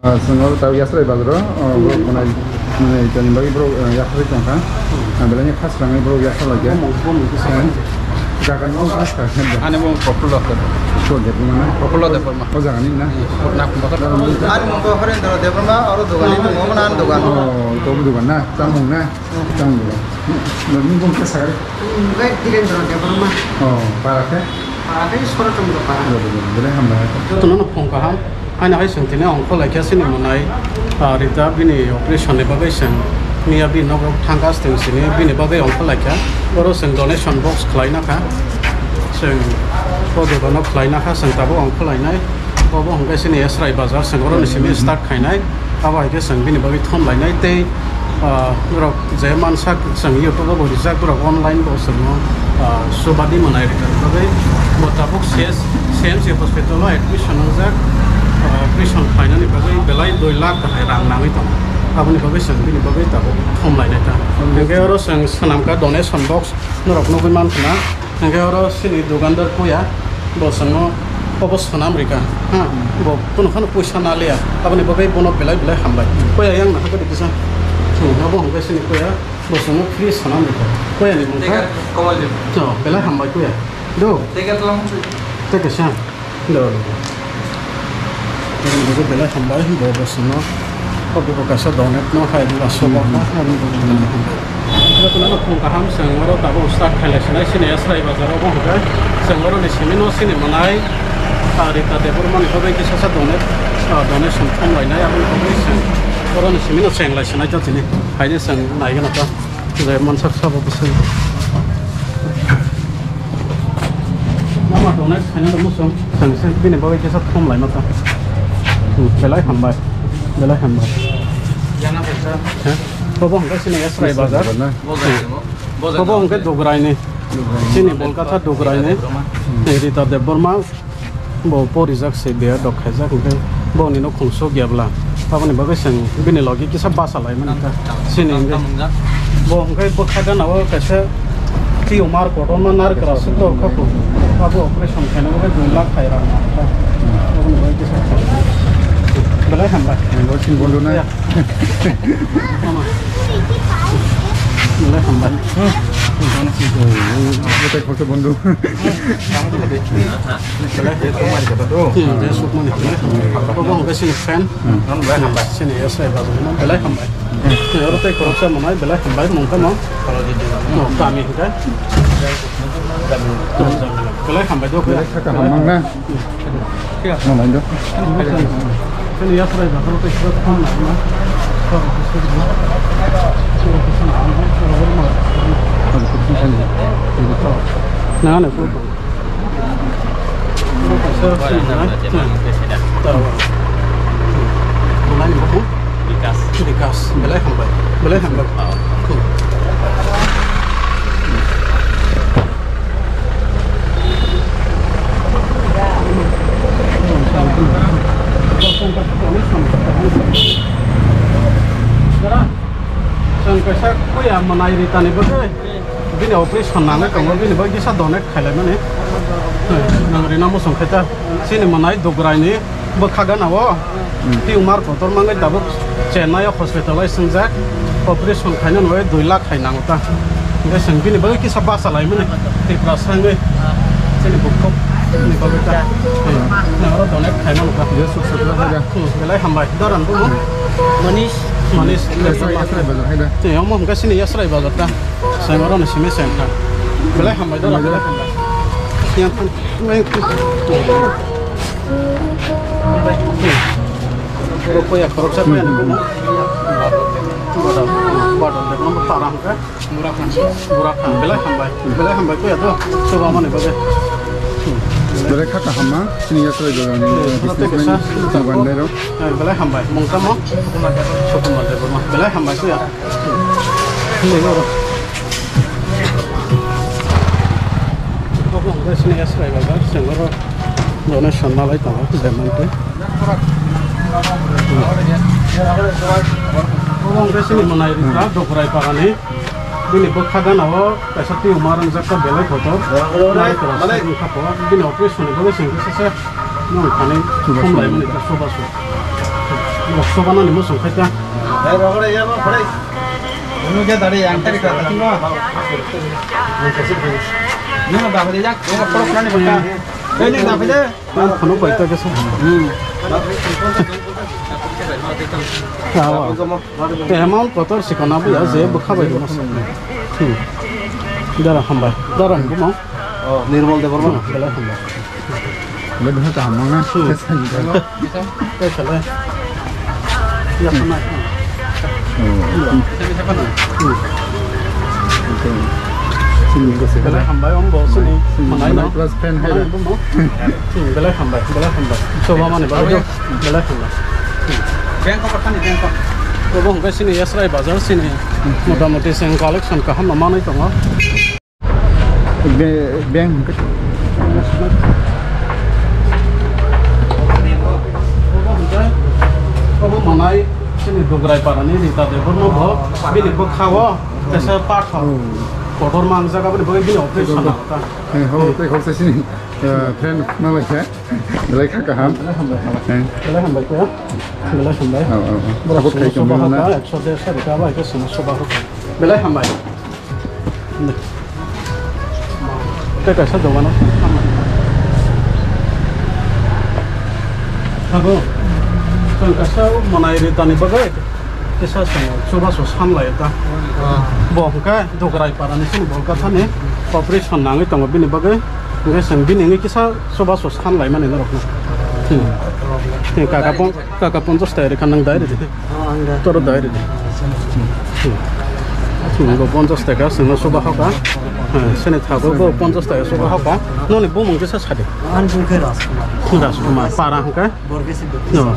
Sengal tahu ya serai bazar, bro mana jadi bagi bro ya serai tongkang, belanya khas rangai bro ya serai lagi. Jangan mau khas kan? Ane mau popular kan? So jadi mana? Popular deh perma. Oh jangan ini nah. Nak bakar. Ane mau keren terus deh perma, orang tuh kan itu mau mana tuh kan? Oh, tahu tuh kan nah, canggung nah, canggung. Nanti pun kesal. Enggak tidak terus deh perma. Oh, parah kan? Parah itu sekarang cuma parah. Boleh hamba. Itu nona pongkaham. Ane hai sentine angko lagi sini menai rita bini operation ne bagai sen niya bi nogo tangkas ting sini bini bagai angko lagi oro sen donation box klaina ka sen podo kono klaina ka sen tabo angko lainai bobo hangkai sini esrai bazar sen oro ni sini start khainai aba ke sen bini bagai thom lainai te rok zaman sak sen youtube bo rizak rok online bo sen subadi menai rita bagai botabuk ses sensi hospital admission ngak operation final ni bagai belai 2 lakh ka rang nang itu abni bagai sang bini bagai ta thom lai neta nge oro sang sanam ka donation box norok no man khna nge oro sini dukandar ko ya bo sango obos sanam rika ha bo kun khan puisa na le abni bagai bono belai belai hambai ko ya yang na ka dikisa na bo hangkai sini ko ya bo sango free sanam rika ko ya ni mungka Kamal deh. to belai hambai ko ya do Tega tulang. teka sha do jadi begitu bela sampai bawa semua kopi bekasnya donet no kayak di asoba hari ini kita tuh nana pun kaham sengoro tahu ustad kalesan sini ya serai bazar apa enggak sengoro di sini no sini menai hari tadi berman itu bagi sasa donet donet sempurna lainnya yang lebih seng orang di sini no seng kalesan aja sini hanya seng naik kan apa jadi mansak sabab besar nama donet hanya musuh seng seng ini bagi sasa thom lain apa belai hambai Jangan besar. bobo hangkai sini ya serai bazar bobo hangkai dograi ne sini bolkata dograi ne rita de burma bo porizak se be dok khajak hangkai bo ni no khungso gyabla pabani bagai sang bini logi kisa basa lai manita sini hangkai bo hangkai bo khada nawa kasa ti umar koton manar kras to kapu abo operation khana bagai 2 lakh khaira pabani bagai kisa belai hambai Ngocin bondo na. mama belai hambai Kita foto bondo. belai kumar kata tuh dia suka nih apa bang kasih fan belai hambai sini ya saya baru belai hambai ya orang teh kalau saya mau belai hambai mungkin mau kalau di kami kan belai hambai tuh Kakak hamang na. Mana itu? kan ya saya baru teh surat kan nah kalau surat Ada kursi sana. nah nih foto mulai nih dikas belai hambai Sang ko ya menai ritani bagai bini operation nangga kamu bini bagi sa donet khailai mane nang rina mo songkheta sini menai dograi ni bakhaga nawo ti umar kotor mangai dabu chennai hospital ai sungjak operation khaina noi 2 lakh khainang ta ngai sang bini bagi kisa basa lai mane ti prasangai sini bukko ni bagai ta na ro donet khaina lo ka Dia sukses lah. belai hambai daran bu manis Serai bazar ada. Tuh, yang mau nggak sini ya serai bazar dah. Saya orang di sini saya kan. Belai hambai dah. Yang Roko ya korok siapa yang dibunuh? Badan dek nomor tarang kan? Murahkan. Belai hambai tu ya tuh. Coba mana bagai? Boleh kakak hamang sini ya serai bazar ni. Bisnismen Bandero. Belai hambai. Mungkin mau? Cukup mantap rumah. Belai hambai tu ya. Ini orang. Kau sini ya serai bazar. Sengoro. Donation malai tahu. Zaman tu. Kau sini mana ini? Dokurai parani. Bini bakhaga nawo kasati umaran zakka belai foto. Malai ini kapo. Bini operation ini bagai sengki sesa. Nong kane thom lai mane ta soba so. Soba ni musuh kita. Dari orang ya bang, orang ini kita dari yang tadi kita tengok. Ini apa dah dia? Ini apa orang ni bukan? Ini dah dia. Kan penuh baik tu kesan. Amount kotor sih kan abu ya, saya buka baik tu mas. Darah hamba, darah hamba mau. Nirmal deh korban. Darah hamba. Lebih hati hamang kan? Kesan juga. Kalau ya sama. Bisa apa nak? Sini juga sih. Darah hamba yang bos ni. Mana ini? Plus pen hay. Darah hamba. Coba mana baru? Darah hamba. Bangkok apa ni Bangkok? Coba hamba sini ya serai bazar sini. Mudah-mudahan sen collection kah mana itu ngah? Bang. Kalau mana sini dogerai parani di tadi pun mau bini berkawa, desa patah, kotor mangsa kau bini bini operasi sana. Kalau sini pen mana ya? Belai kakak ham. Belai hamba tu ya, belai hamba. Berapa kali kamu mana? Ekso desa di kawah itu semua sobat. Belai hamba. Kita kasih dua mana? Aku kan kasih mana ini tani bagai. Kisah semua coba susah lah itu. Bongkar dogerai parani sini bongkar tani operasi nangis tengah bini bagai. Enggak sembin ini kisah coba susah lah mana ini rokna. Kakak pun terus dari kandang dari itu. Terus dari itu. Enggak pun terus dari sana coba apa? Sini tahu gua pun terus dari coba apa? Noni bumung kisah sedih. Anjing keras. Keras rumah parah kan? Borges itu. No.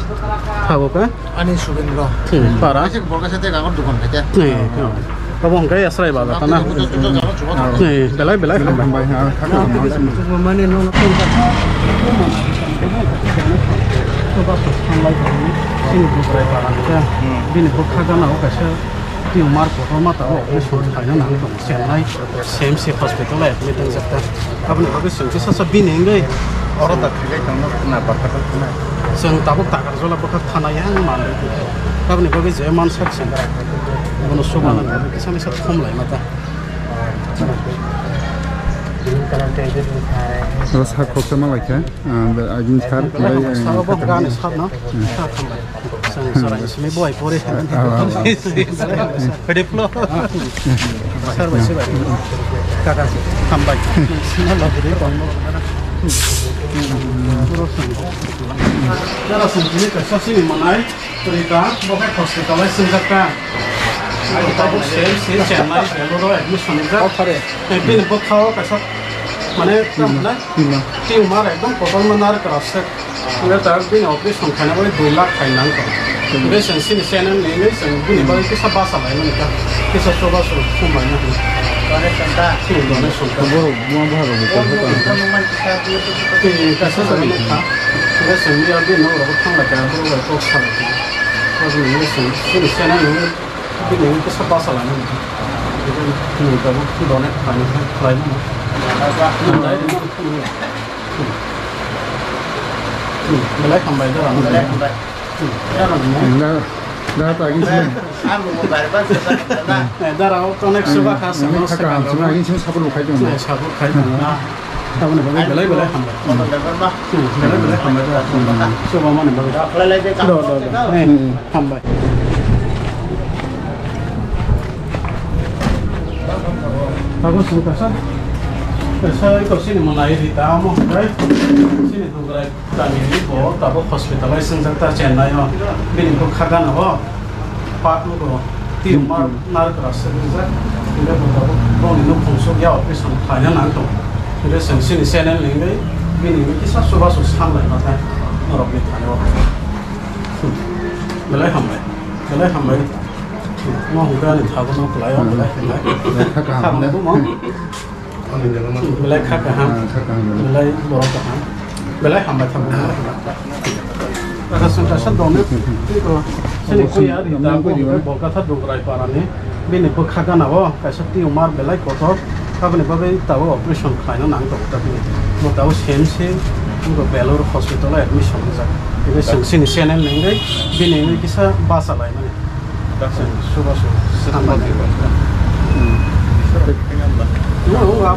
Tahu kan? Ani Subendra. Parah. Masih borgas itu kangen dukun aja. Nih. Kamu enggak ya serai baga tanah. Nih, belai Tambah kakak ham. Mana nong pungkat. coba sampai sini dogerai parani ya. Bini berkagan aku kasih di umar kotor mata aku sudah nang itu senai CMC hospital ya admit dan sekta. Apa nih bagus sih kisah bini enggak. Orang tak pilih kamu kenapa takut kena? Sen tabuk takar soalnya bekas tanah yang mana itu. Apa nih bagus zaman seksi. Mana soba nang kisah nih satu komlai mata. Terus hak kok sama lagi ya? Agin char. Sama bos kan ishab na. Sarang ismi boy pore. Pede flow. Besar besar. Kakak tambah. Semua lagi kamu. Cara sendiri kesah sini mana? Cerita bukan hospital singkatkan. Tabuk sel Chennai Beluru admission itu. Ini bukan kesah mana mana tumor एकदम total menar kerasa. Enggak tahu bini operasi karena boleh 2 lakh final kan. Jadi sini senen ini bini bagi kisah bahasa lain ni kan. Kisah coba suruh kumanya. Orang santai. Sini doang suka. Buang baharu betul. Ini kisah seni kan. Jadi seni ada ni orang orang lagi ada orang tu salah. Jadi ini sini senen ini bini kisah bahasa lain ni. Jadi ini kalau doang lain ni. Belai sampai dah orang. Dah tak agin sini. Aku mau bayar pas sana. Dah orang connect suka khas. Kakak ham cuma agin sini sabun lukai cuma. Sabut kai mana? Tahu ni bagai belai sampai. Orang dapat bah. Belai sampai dah. Coba mana bagai. Lelai je kamu. Sampai. Bagus suka sah. Saya ikut sini mulai di tamu, right? Sini tu berai kami ni bawa tahu hospitalisasi serta Chennai oh, bini tu khagan oh, part tu oh, tumor nar kerasa tu kan? Ini tu tahu, orang ini fungsi ya operasi hanya nak tu. Jadi sini senen lagi, bini ni kisah sudah susah lah macam orang ni thanya oh. Belai hambai. Mau hujan ni tahu nak pelai oh, belai. Kakak ham. Tu mau. Belai kakak ham, belai borok ham, belai ham macam mana? Kalau sentuhan doang itu, sini kuya di dalam kuya borok tu dogerai parani, bini berkakak nawa, kasih tumor belai kotor, apa ni bagai tahu operasi kainnya nang tu tapi, mau tahu CMC, untuk Beluru hospital admission saja. ini sini CNN nenggai bini kisah bahasa lain mana coba sama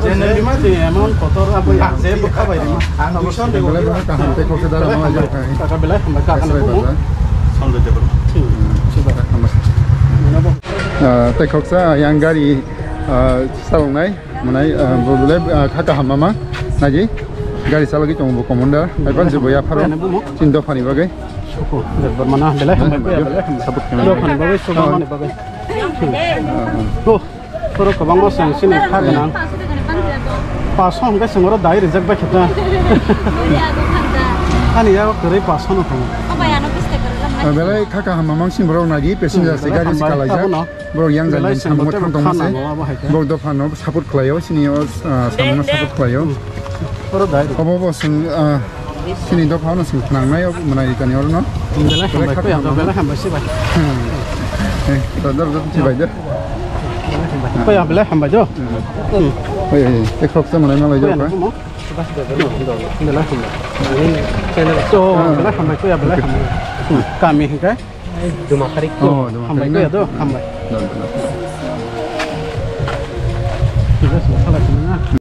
channel di mana emang kotor apa ya saya buka bayi mah Bela bela kaham te kok sedara mau aja kai. kakak bela kakak akan aku Sampai jebol. coba te kok sa yang gari salong nai munai bole khaka hamama naji gari salagi tong bu komanda ai ban jibo ya pharo cindo phani bagai syukur bermana bela sabut do phani bagai coba mana bagai tuh terus kebang mas yang sini kagenan pasang ke sengoro dai rejak ba kita ani ya kere pasang no bela khaka hamama sing bro nagi passenger se gari sikala ja bro yang jan sammo thang tong se bro do phano support khlayo sini sammo support khlayo terus dai obo bo sing sini do phano sing nang munai tani or no bela hamba ko ya bela hamba sih ba dar ci bay der ko ya bela hamba jo oi te kok sa munai malai jo ka bela hamba so bela hamba ko ya bela hamba kami kan Duma kari. oh hamba ko ya do hamba do Terus masalah sebenarnya